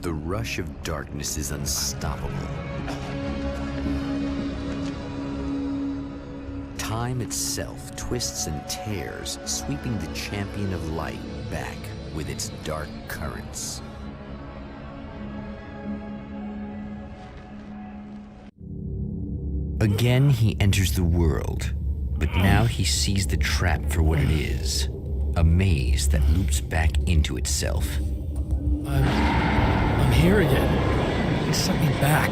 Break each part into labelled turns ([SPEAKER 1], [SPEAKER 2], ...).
[SPEAKER 1] The rush of darkness is unstoppable. Time itself twists and tears, sweeping the champion of light back with its dark currents. Again, he enters the world, but now he sees the trap for what it is. A maze that loops back into itself.
[SPEAKER 2] I'm here again. They sucked me back.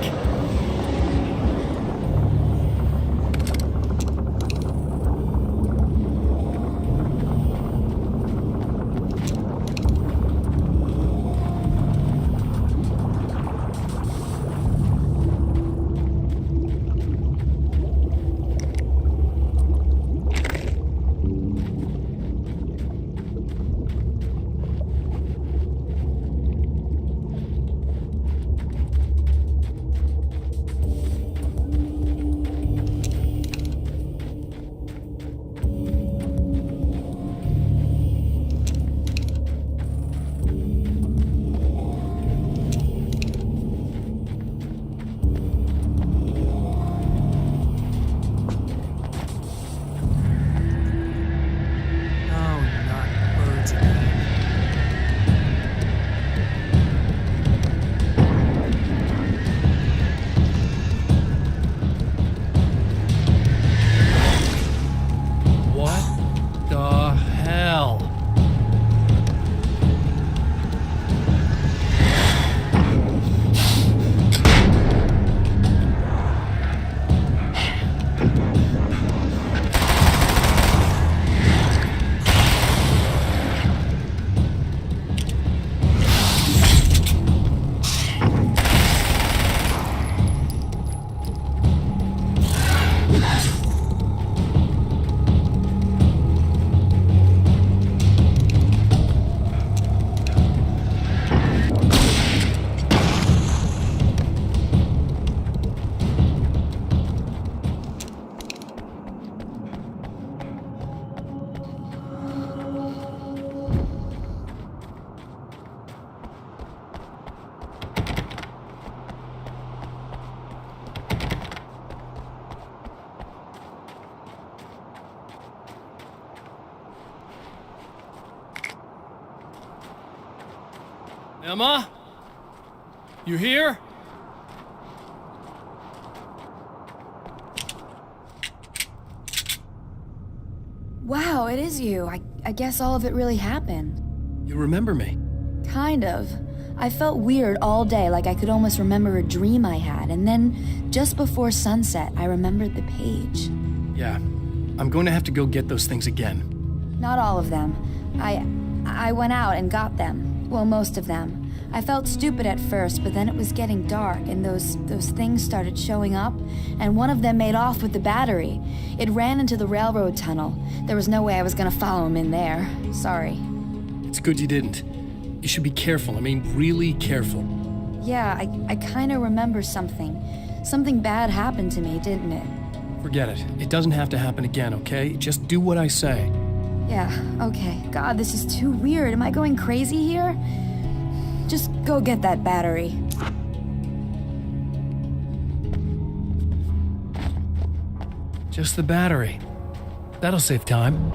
[SPEAKER 2] Emma? You here?
[SPEAKER 3] Wow, it is you. I guess all of it really happened.
[SPEAKER 2] You remember me?
[SPEAKER 3] Kind of. I felt weird all day, like I could almost remember a dream I had, and then, just before sunset, I remembered the page.
[SPEAKER 2] Yeah. I'm going to have to go get those things again.
[SPEAKER 3] Not all of them. I went out and got them. Well, most of them. I felt stupid at first, but then it was getting dark, and those things started showing up, and one of them made off with the battery. It ran into the railroad tunnel. There was no way I was gonna follow him in there. Sorry.
[SPEAKER 2] It's good you didn't. You should be careful. I mean, really careful.
[SPEAKER 3] Yeah, I kinda remember something. Something bad happened to me, didn't it?
[SPEAKER 2] Forget it. It doesn't have to happen again, okay? Just do what I say.
[SPEAKER 3] Yeah, okay. God, this is too weird. Am I going crazy here? Just go get that battery.
[SPEAKER 2] Just the battery. That'll save time.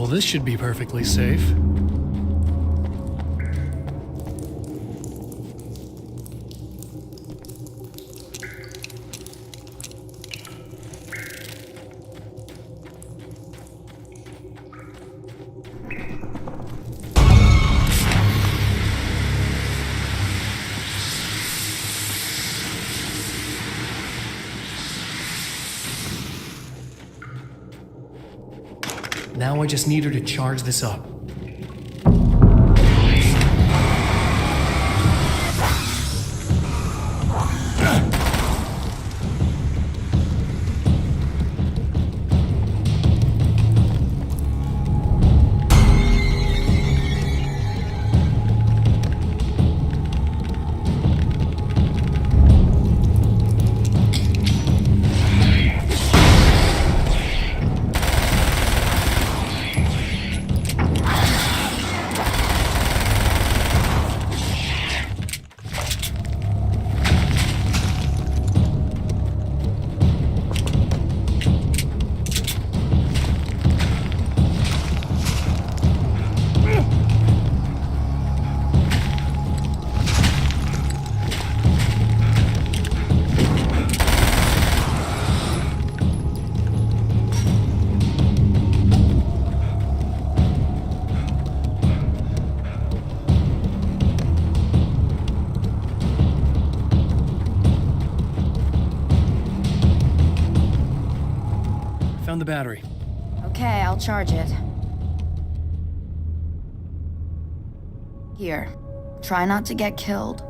[SPEAKER 2] Well, this should be perfectly safe. Now I just need her to charge this up. Found the battery.
[SPEAKER 3] Okay, I'll charge it. Here. Try not to get killed.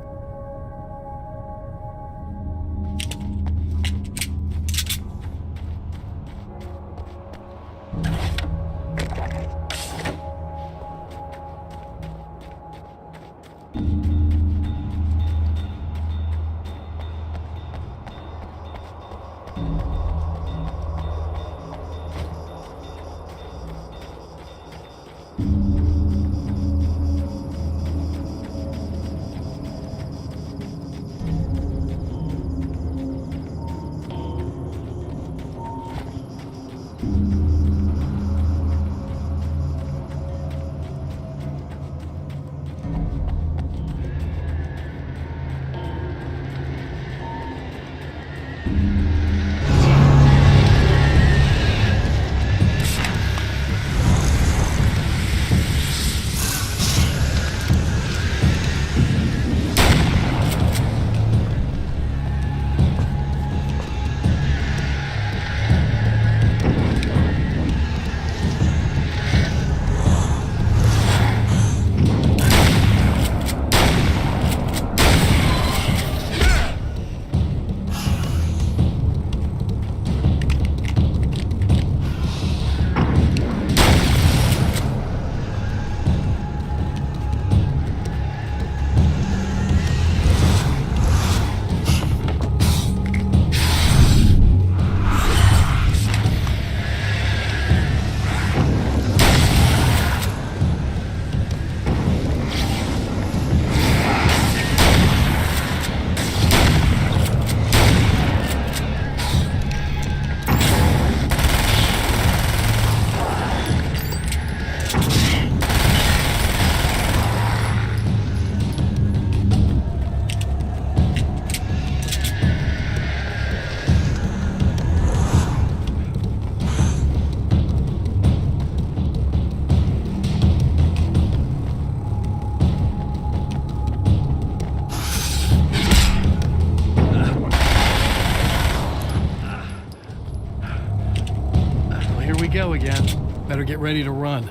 [SPEAKER 2] Go again. Better get ready to run.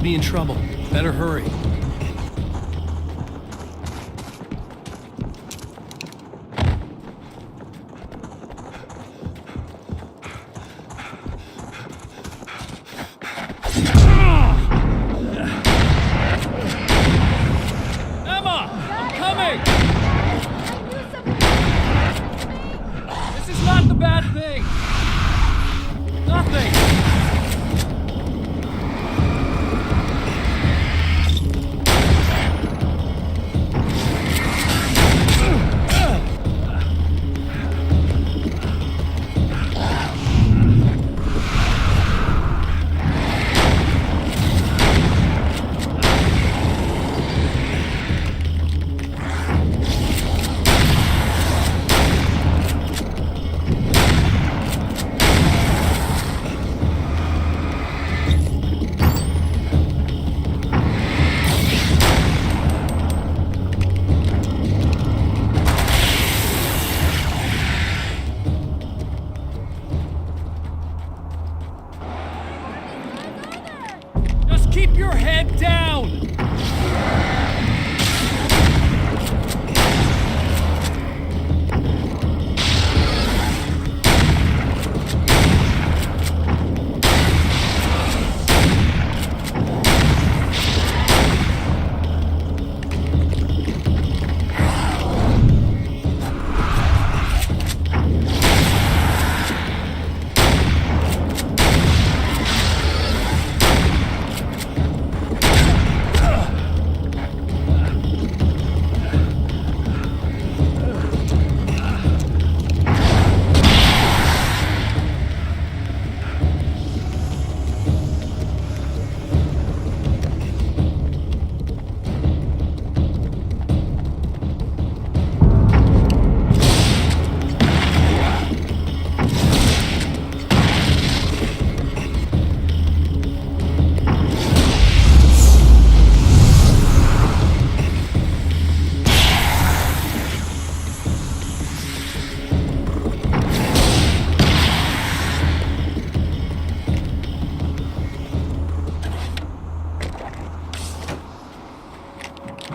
[SPEAKER 2] be in trouble. Better hurry.
[SPEAKER 4] Emma! I'm coming! This is not the bad thing! Nothing! Just keep your head down!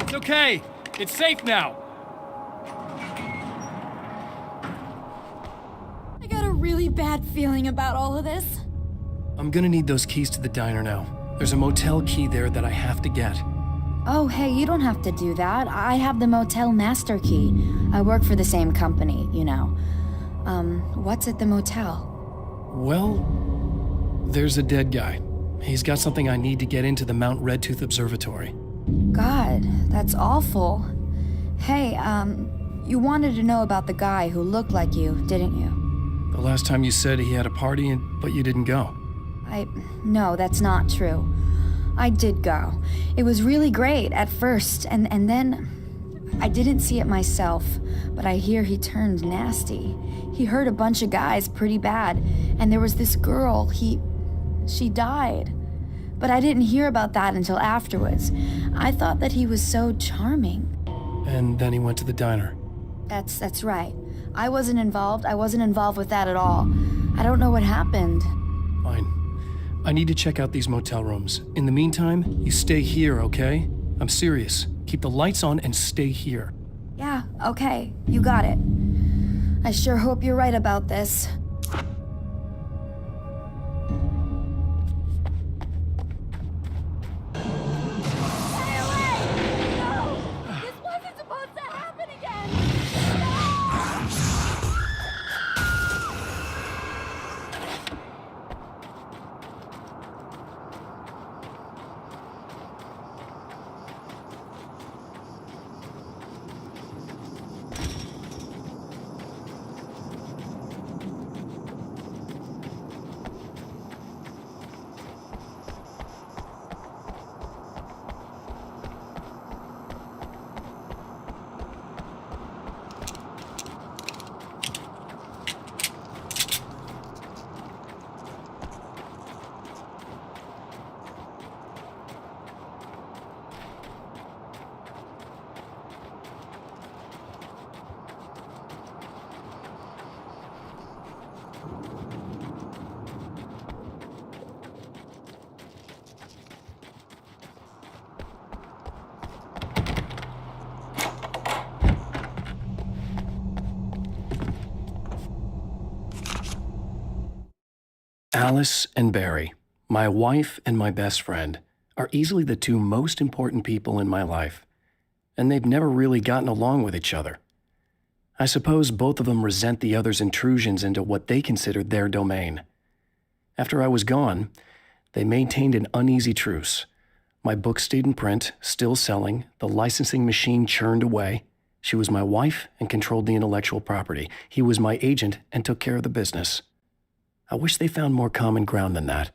[SPEAKER 4] It's okay. It's safe now.
[SPEAKER 3] I got a really bad feeling about all of this.
[SPEAKER 2] I'm gonna need those keys to the diner now. There's a motel key there that I have to get.
[SPEAKER 3] Oh, hey, you don't have to do that. I have the motel master key. I work for the same company, you know. What's at the motel?
[SPEAKER 2] Well, there's a dead guy. He's got something I need to get into the Mount Redtooth Observatory.
[SPEAKER 3] God, that's awful. Hey, you wanted to know about the guy who looked like you, didn't you?
[SPEAKER 2] The last time you said he had a party, but you didn't go.
[SPEAKER 3] No, that's not true. I did go. It was really great at first, and then I didn't see it myself, but I hear he turned nasty. He hurt a bunch of guys pretty bad, and there was this girl, she died. But I didn't hear about that until afterwards. I thought that he was so charming.
[SPEAKER 2] And then he went to the diner.
[SPEAKER 3] That's right. I wasn't involved. I wasn't involved with that at all. I don't know what happened.
[SPEAKER 2] Fine. I need to check out these motel rooms. In the meantime, you stay here, okay? I'm serious. Keep the lights on and stay here.
[SPEAKER 3] Yeah, okay. You got it. I sure hope you're right about this.
[SPEAKER 2] Alice and Barry, my wife and my best friend, are easily the two most important people in my life, and they've never really gotten along with each other. I suppose both of them resent the other's intrusions into what they considered their domain. After I was gone, they maintained an uneasy truce. My book stayed in print, still selling, the licensing machine churned away. She was my wife and controlled the intellectual property. He was my agent and took care of the business. I wish they found more common ground than that.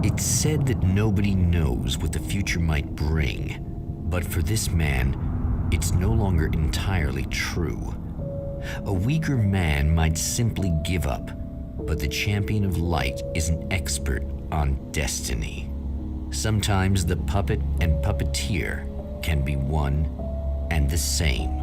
[SPEAKER 1] It's said that nobody knows what the future might bring, but for this man, it's no longer entirely true. A weaker man might simply give up, but the champion of light is an expert on destiny. Sometimes the puppet and puppeteer can be one and the same.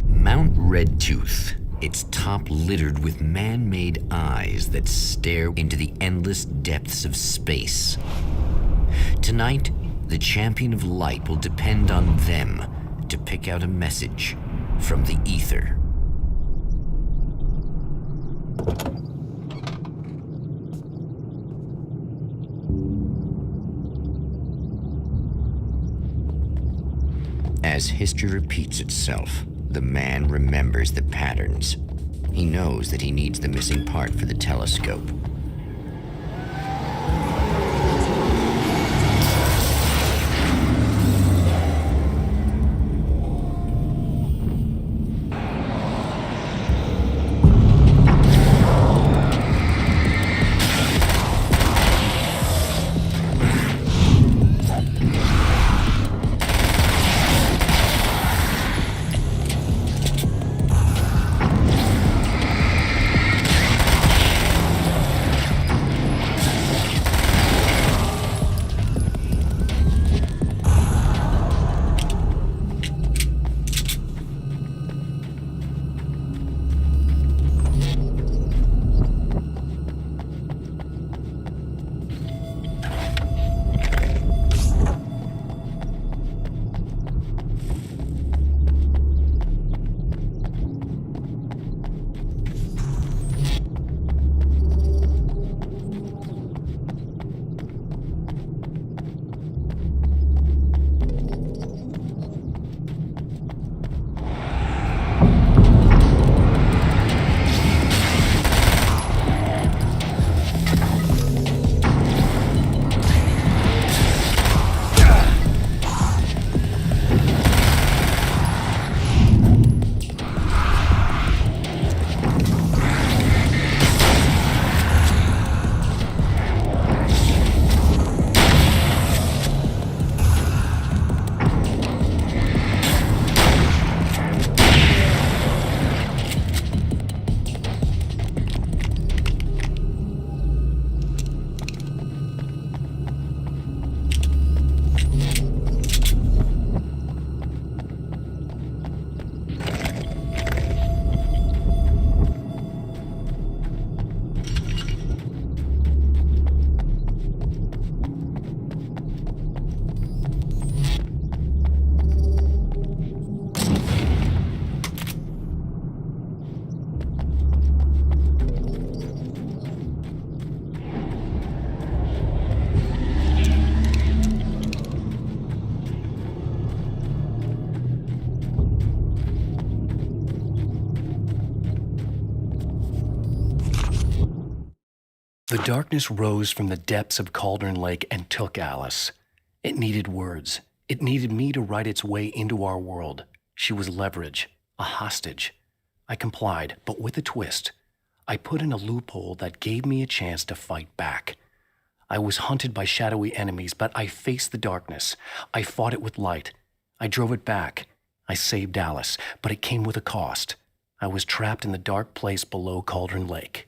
[SPEAKER 1] Mount Redtooth, its top littered with man-made eyes that stare into the endless depths of space. Tonight, the champion of light will depend on them to pick out a message from the ether. As history repeats itself, the man remembers the patterns. He knows that he needs the missing part for the telescope.
[SPEAKER 2] The darkness rose from the depths of Cauldron Lake and took Alice. It needed words. It needed me to write its way into our world. She was leverage, a hostage. I complied, but with a twist. I put in a loophole that gave me a chance to fight back. I was hunted by shadowy enemies, but I faced the darkness. I fought it with light. I drove it back. I saved Alice, but it came with a cost. I was trapped in the dark place below Cauldron Lake.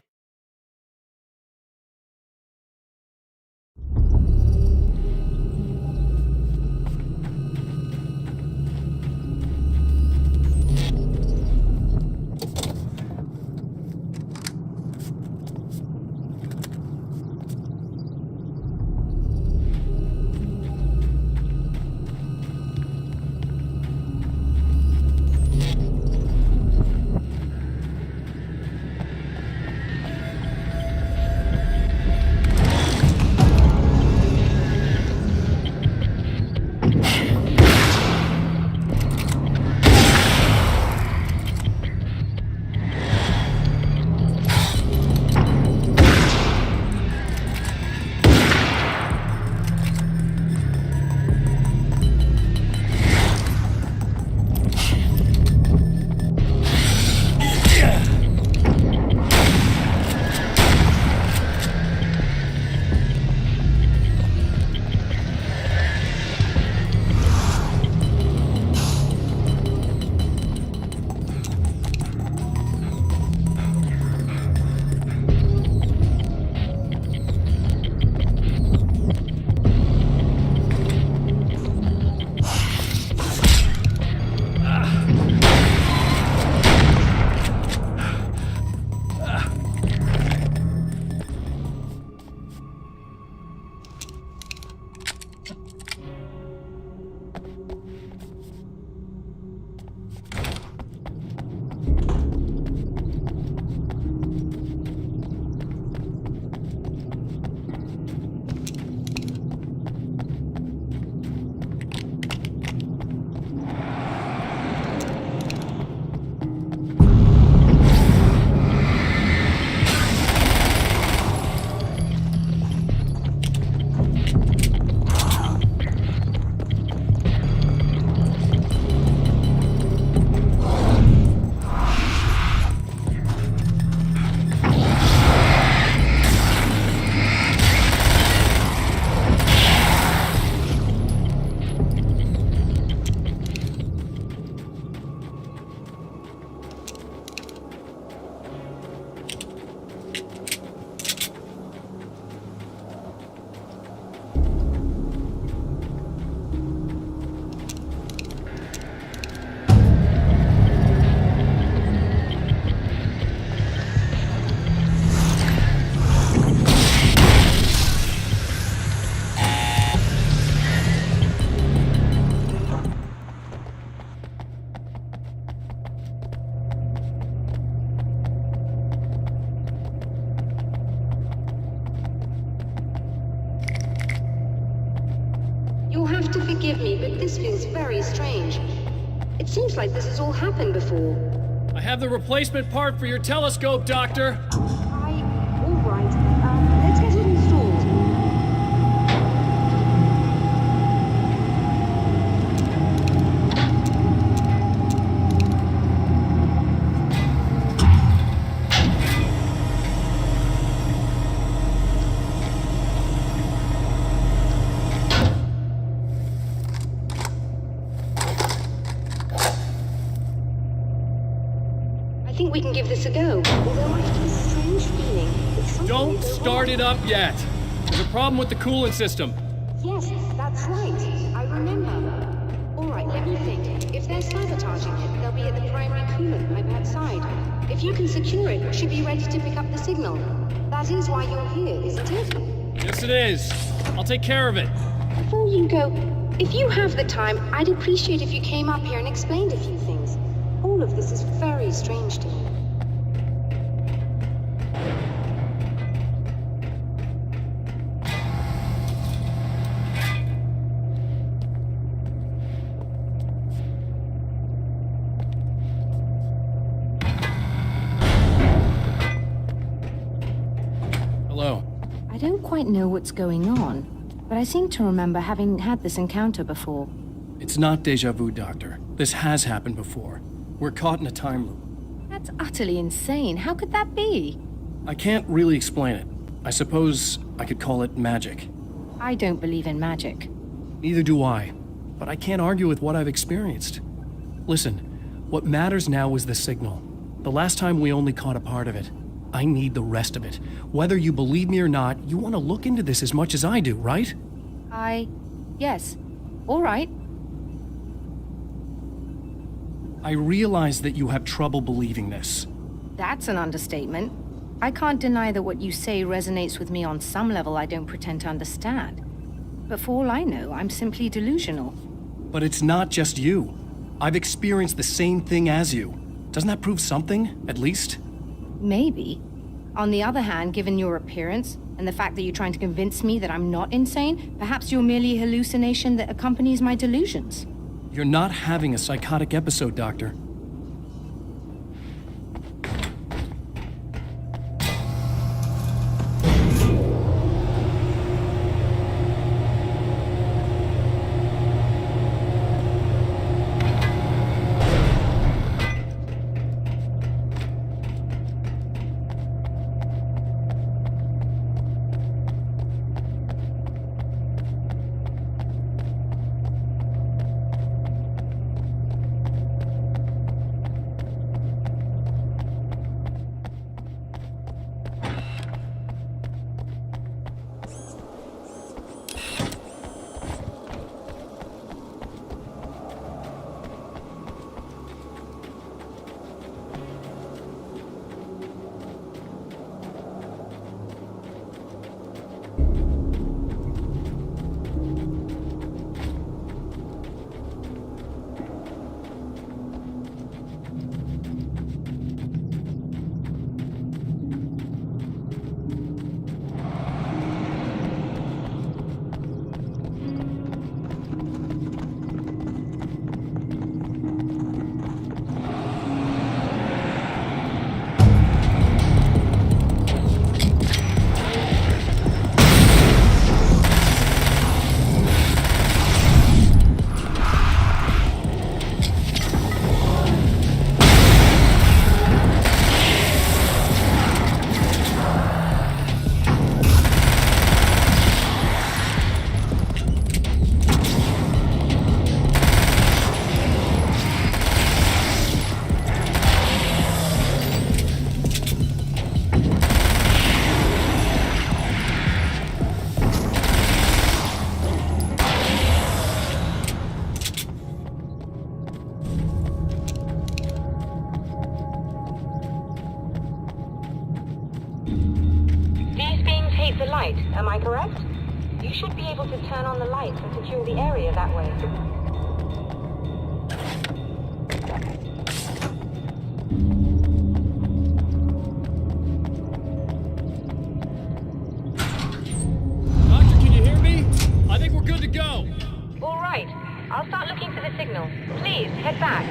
[SPEAKER 5] You'll have to forgive me, but this feels very strange. It seems like this has all happened before.
[SPEAKER 4] I have the replacement part for your telescope, Doctor.
[SPEAKER 5] All right. Let's get it installed. I think we can give this a go. Although I have a strange feeling that something
[SPEAKER 4] Don't
[SPEAKER 5] is
[SPEAKER 4] start it up yet. There's a problem with the coolant system.
[SPEAKER 5] Yes, that's right. I remember. All right, let me think. If they're sabotaging it, they'll be at the primary coolant pipe outside. If you can secure it, it should be ready to pick up the signal. That is why you're here, isn't it?
[SPEAKER 4] Yes, it is. I'll take care of it.
[SPEAKER 5] Before you go, if you have the time, I'd appreciate if you came up here and explained a few things. All of this is very strange to me.
[SPEAKER 4] Hello.
[SPEAKER 6] I don't quite know what's going on, but I seem to remember having had this encounter before.
[SPEAKER 2] It's not deja vu, Doctor. This has happened before. We're caught in a time loop.
[SPEAKER 6] That's utterly insane. How could that be?
[SPEAKER 2] I can't really explain it. I suppose I could call it magic.
[SPEAKER 6] I don't believe in magic.
[SPEAKER 2] Neither do I, but I can't argue with what I've experienced. Listen, what matters now is the signal. The last time we only caught a part of it. I need the rest of it. Whether you believe me or not, you want to look into this as much as I do, right?
[SPEAKER 6] Yes. All right.
[SPEAKER 2] I realize that you have trouble believing this.
[SPEAKER 6] That's an understatement. I can't deny that what you say resonates with me on some level I don't pretend to understand. But for all I know, I'm simply delusional.
[SPEAKER 2] But it's not just you. I've experienced the same thing as you. Doesn't that prove something, at least?
[SPEAKER 6] Maybe. On the other hand, given your appearance, and the fact that you're trying to convince me that I'm not insane, perhaps you're merely a hallucination that accompanies my delusions.
[SPEAKER 2] You're not having a psychotic episode, Doctor.
[SPEAKER 7] Am I correct? You should be able to turn on the lights and secure the area that way.
[SPEAKER 4] Doctor, can you hear me? I think we're good to go.
[SPEAKER 7] All right. I'll start looking for the signal. Please, head back.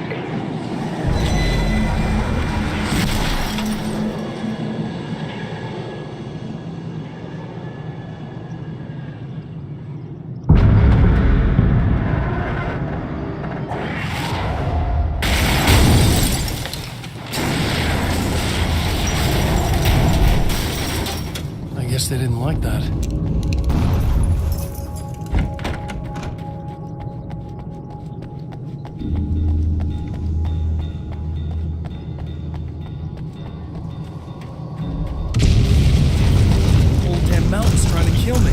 [SPEAKER 2] I guess they didn't like that. Whole damn mountain's trying to kill me.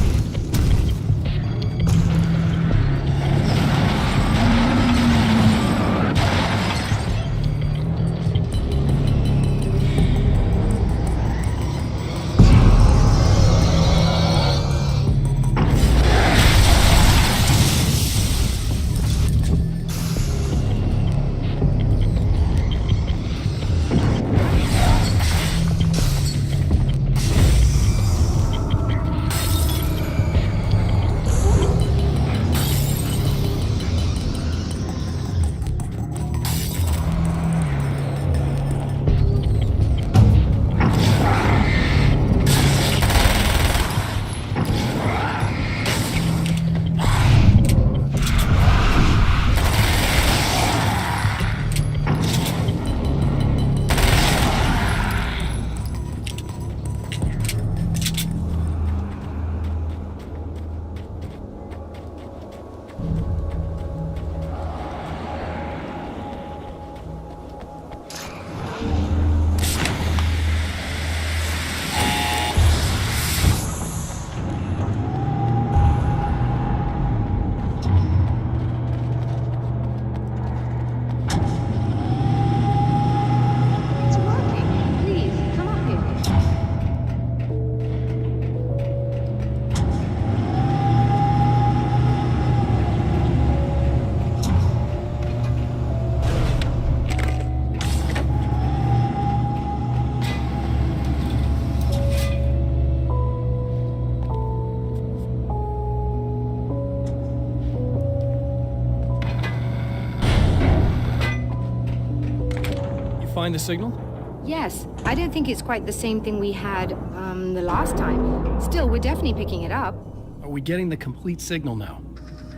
[SPEAKER 2] find the signal?
[SPEAKER 6] Yes, I don't think it's quite the same thing we had, the last time. Still, we're definitely picking it up.
[SPEAKER 2] Are we getting the complete signal now?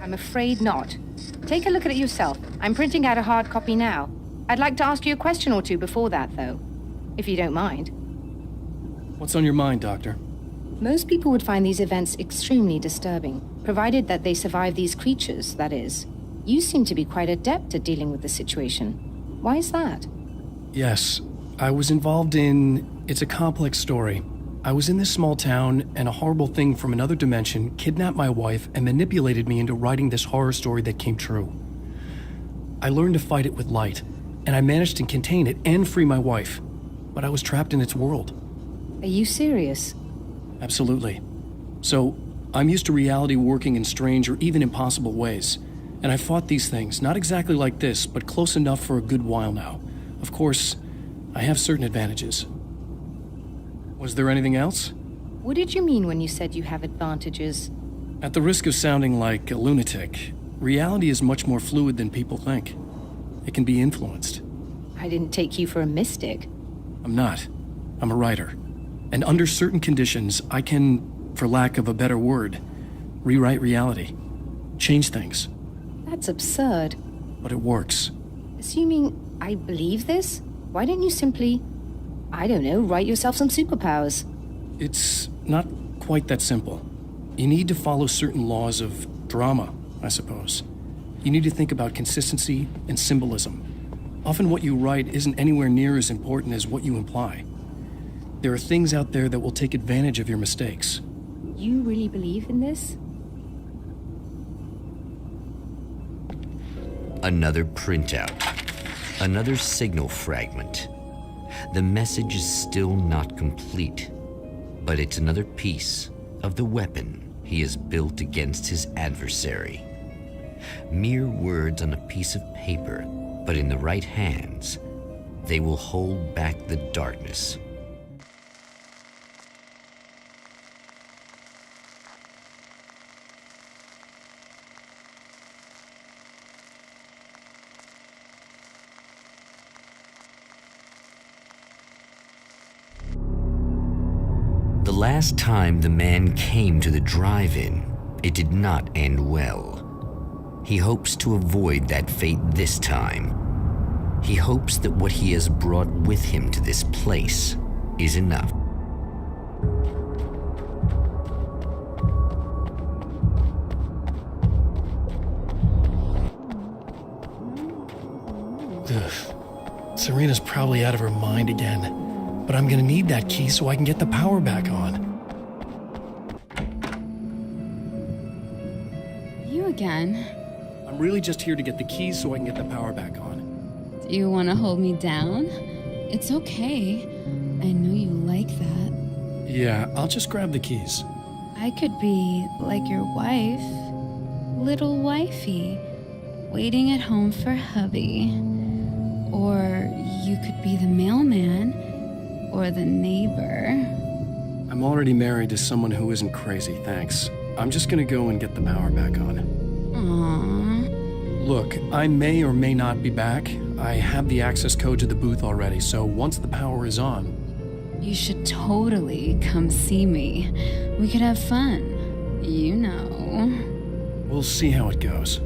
[SPEAKER 6] I'm afraid not. Take a look at it yourself. I'm printing out a hard copy now. I'd like to ask you a question or two before that, though. If you don't mind.
[SPEAKER 2] What's on your mind, Doctor?
[SPEAKER 6] Most people would find these events extremely disturbing, provided that they survive these creatures, that is. You seem to be quite adept at dealing with the situation. Why is that?
[SPEAKER 2] Yes, I was involved in... It's a complex story. I was in this small town, and a horrible thing from another dimension kidnapped my wife and manipulated me into writing this horror story that came true. I learned to fight it with light, and I managed to contain it and free my wife. But I was trapped in its world.
[SPEAKER 6] Are you serious?
[SPEAKER 2] Absolutely. So, I'm used to reality working in strange or even impossible ways. And I fought these things, not exactly like this, but close enough for a good while now. Of course, I have certain advantages. Was there anything else?
[SPEAKER 6] What did you mean when you said you have advantages?
[SPEAKER 2] At the risk of sounding like a lunatic, reality is much more fluid than people think. It can be influenced.
[SPEAKER 6] I didn't take you for a mystic.
[SPEAKER 2] I'm not. I'm a writer. And under certain conditions, I can, for lack of a better word, rewrite reality. Change things.
[SPEAKER 6] That's absurd.
[SPEAKER 2] But it works.
[SPEAKER 6] Assuming I believe this, why don't you simply, I don't know, write yourself some superpowers?
[SPEAKER 2] It's not quite that simple. You need to follow certain laws of drama, I suppose. You need to think about consistency and symbolism. Often what you write isn't anywhere near as important as what you imply. There are things out there that will take advantage of your mistakes.
[SPEAKER 6] You really believe in this?
[SPEAKER 1] Another printout. Another signal fragment. The message is still not complete, but it's another piece of the weapon he has built against his adversary. Mere words on a piece of paper, but in the right hands, they will hold back the darkness. The last time the man came to the drive-in, it did not end well. He hopes to avoid that fate this time. He hopes that what he has brought with him to this place is enough.
[SPEAKER 2] Ugh. Serena's probably out of her mind again, but I'm gonna need that key so I can get the power back on.
[SPEAKER 8] You again?
[SPEAKER 2] I'm really just here to get the keys so I can get the power back on.
[SPEAKER 8] Do you want to hold me down? It's okay. I know you like that.
[SPEAKER 2] Yeah, I'll just grab the keys.
[SPEAKER 8] I could be like your wife, little wifey, waiting at home for hubby. Or you could be the mailman, or the neighbor.
[SPEAKER 2] I'm already married to someone who isn't crazy, thanks. I'm just gonna go and get the power back on.
[SPEAKER 8] Aww.
[SPEAKER 2] Look, I may or may not be back. I have the access code to the booth already, so once the power is on...
[SPEAKER 8] You should totally come see me. We could have fun. You know.
[SPEAKER 2] We'll see how it goes.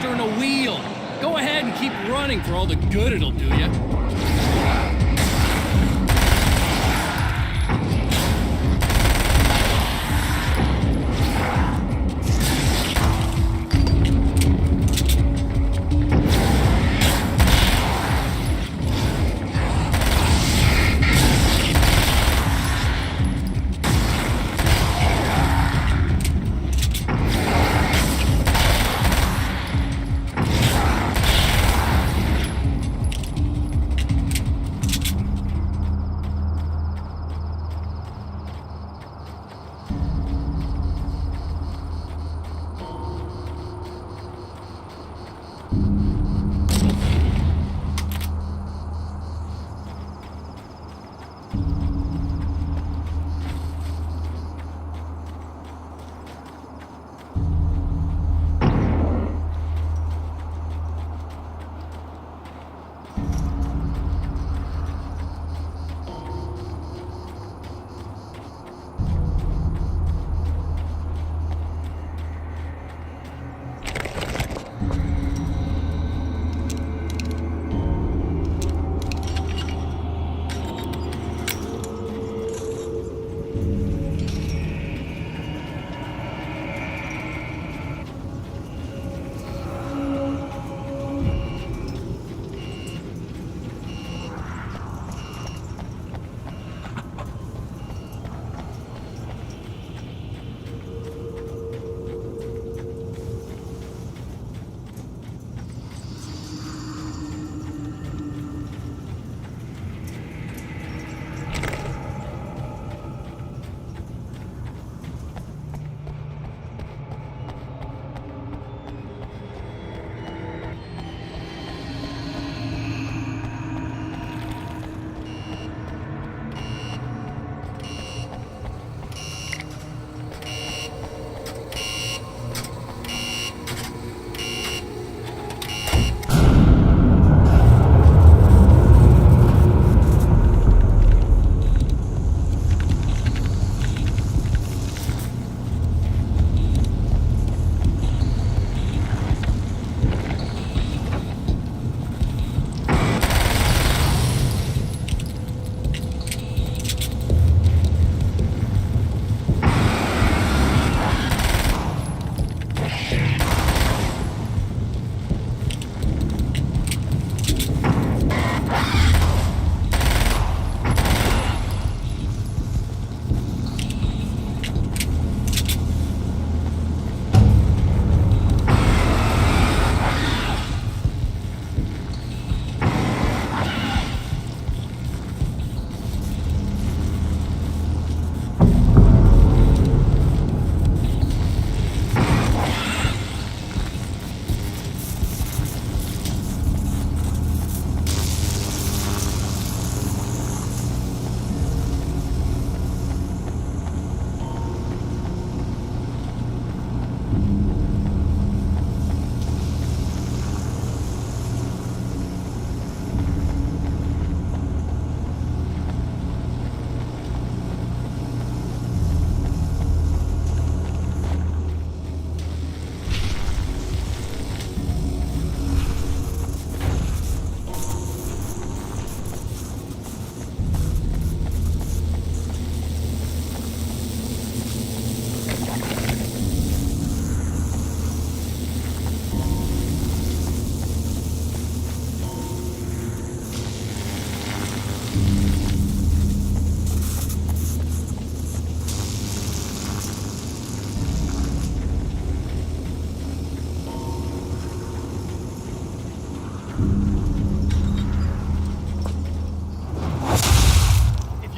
[SPEAKER 4] faster than a wheel. Go ahead and keep running for all the good it'll do you.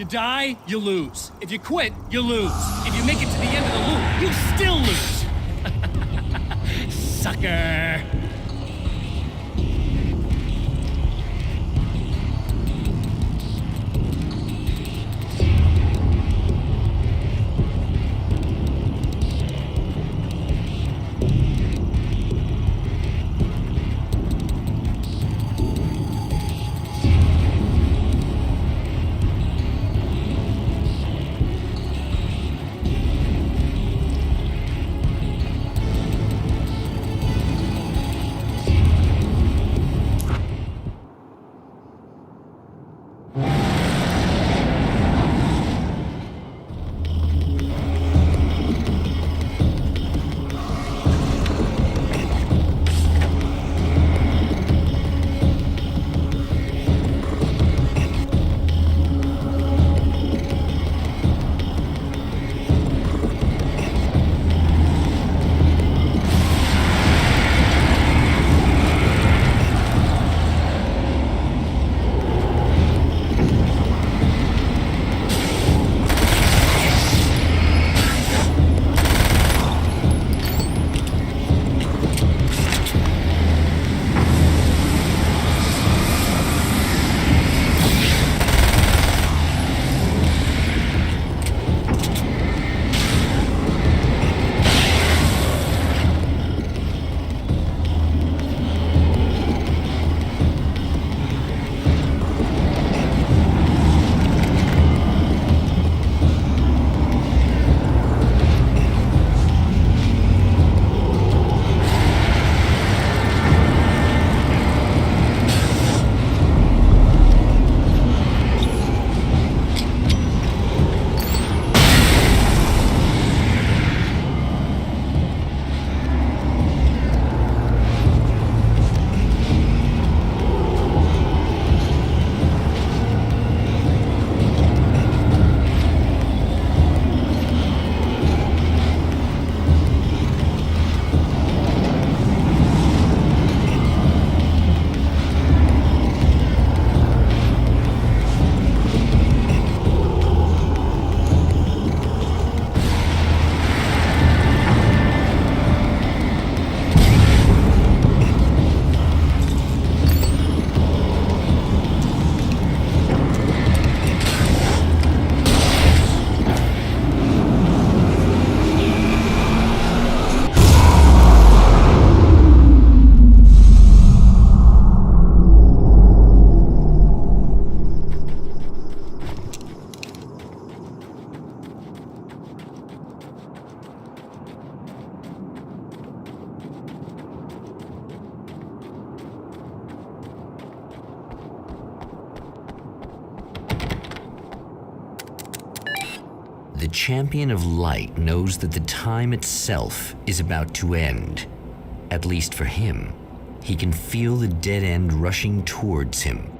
[SPEAKER 4] you die, you lose. If you quit, you lose. If you make it to the end of the loop, you still lose. Sucker.
[SPEAKER 1] The Champion of Light knows that the time itself is about to end. At least for him. He can feel the dead end rushing towards him.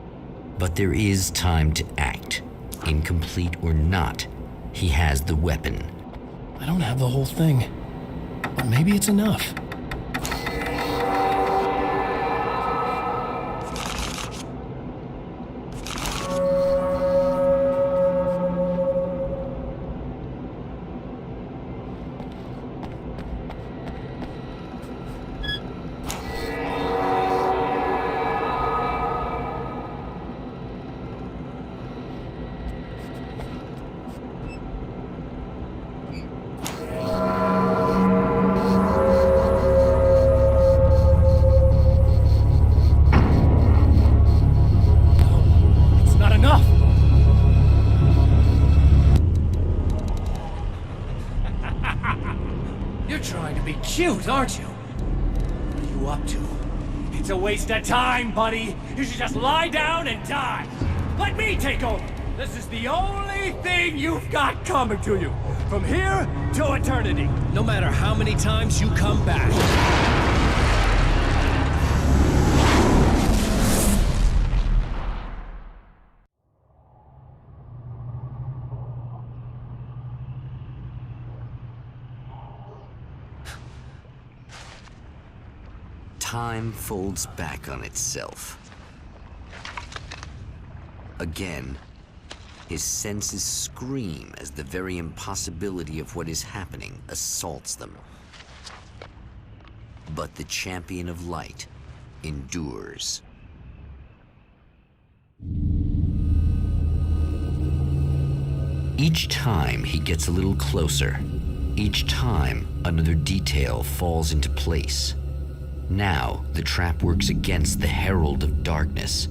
[SPEAKER 1] But there is time to act. Incomplete or not, he has the weapon.
[SPEAKER 2] I don't have the whole thing, but maybe it's enough.
[SPEAKER 4] It's not enough! You're trying to be cute, aren't you? What are you up to? It's a waste of time, buddy. You should just lie down and die. Let me take over. This is the only thing you've got coming to you. From here to eternity. No matter how many times you come back.
[SPEAKER 1] Time folds back on itself. Again, his senses scream as the very impossibility of what is happening assaults them. But the Champion of Light endures. Each time he gets a little closer. Each time another detail falls into place. Now the trap works against the Herald of Darkness,